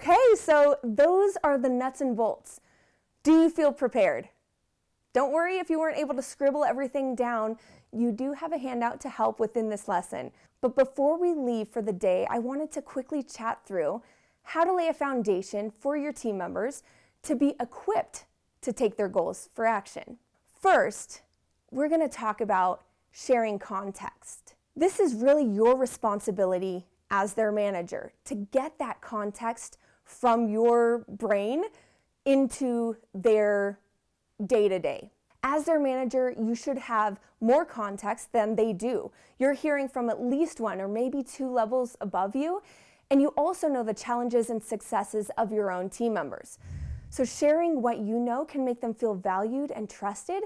Okay, so those are the nuts and bolts. Do you feel prepared? Don't worry if you weren't able to scribble everything down. You do have a handout to help within this lesson. But before we leave for the day, I wanted to quickly chat through how to lay a foundation for your team members to be equipped to take their goals for action. First, we're going to talk about sharing context. This is really your responsibility as their manager to get that context from your brain into their day-to-day. As their manager, you should have more context than they do. You're hearing from at least one or maybe two levels above you, and you also know the challenges and successes of your own team members. So sharing what you know can make them feel valued and trusted,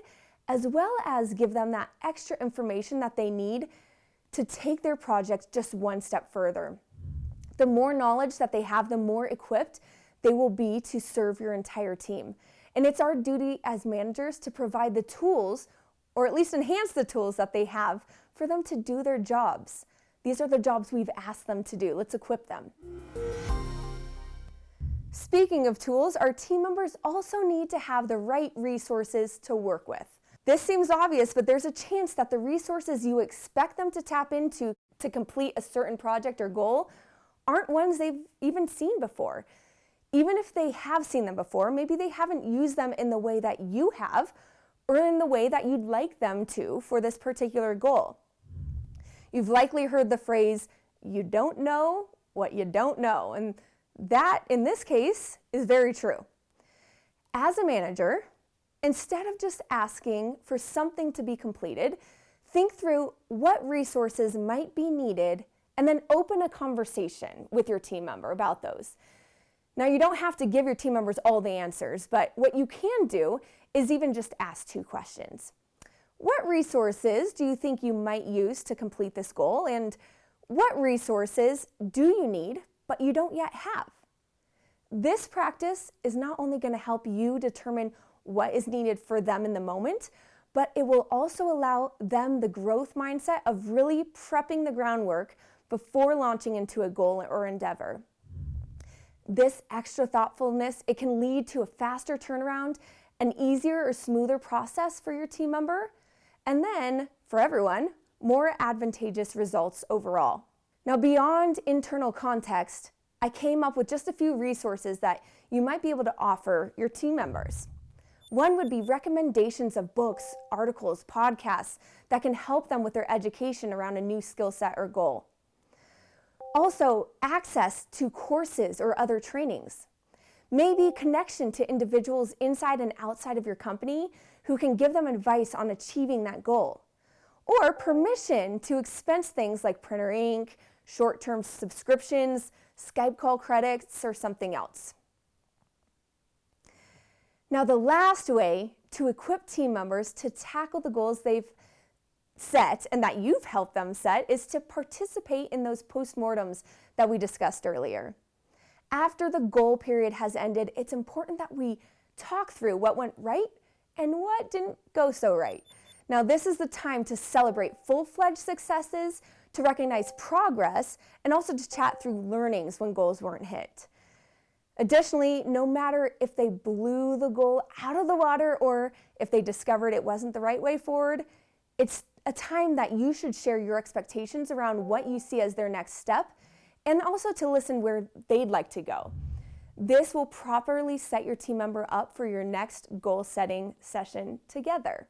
as well as give them that extra information that they need to take their project just one step further. The more knowledge that they have, the more equipped they will be to serve your entire team. And it's our duty as managers to provide the tools, or at least enhance the tools that they have for them to do their jobs. These are the jobs we've asked them to do. Let's equip them. Speaking of tools, our team members also need to have the right resources to work with. This seems obvious, but there's a chance that the resources you expect them to tap into to complete a certain project or goal aren't ones they've even seen before. Even if they have seen them before, maybe they haven't used them in the way that you have or in the way that you'd like them to for this particular goal. You've likely heard the phrase, "You don't know what you don't know," and that, in this case, is very true. As a manager, instead of just asking for something to be completed, think through what resources might be needed and then open a conversation with your team member about those. Now, you don't have to give your team members all the answers, but what you can do is even just ask two questions. What resources do you think you might use to complete this goal? And what resources do you need, but you don't yet have? This practice is not only going to help you determine what is needed for them in the moment, but it will also allow them the growth mindset of really prepping the groundwork before launching into a goal or endeavor. This extra thoughtfulness, it can lead to a faster turnaround, an easier or smoother process for your team member, and then, for everyone, more advantageous results overall. Now, beyond internal context, I came up with just a few resources that you might be able to offer your team members. One would be recommendations of books, articles, podcasts that can help them with their education around a new skill set or goal. Also, access to courses or other trainings. Maybe connection to individuals inside and outside of your company who can give them advice on achieving that goal. Or permission to expense things like printer ink, short-term subscriptions, Skype call credits, or something else. Now, the last way to equip team members to tackle the goals they've set and that you've helped them set is to participate in those postmortems that we discussed earlier. After the goal period has ended, it's important that we talk through what went right and what didn't go so right. Now, this is the time to celebrate full-fledged successes, to recognize progress, and also to chat through learnings when goals weren't hit. Additionally, no matter if they blew the goal out of the water or if they discovered it wasn't the right way forward, it's a time that you should share your expectations around what you see as their next step and also to listen where they'd like to go. This will properly set your team member up for your next goal-setting session together.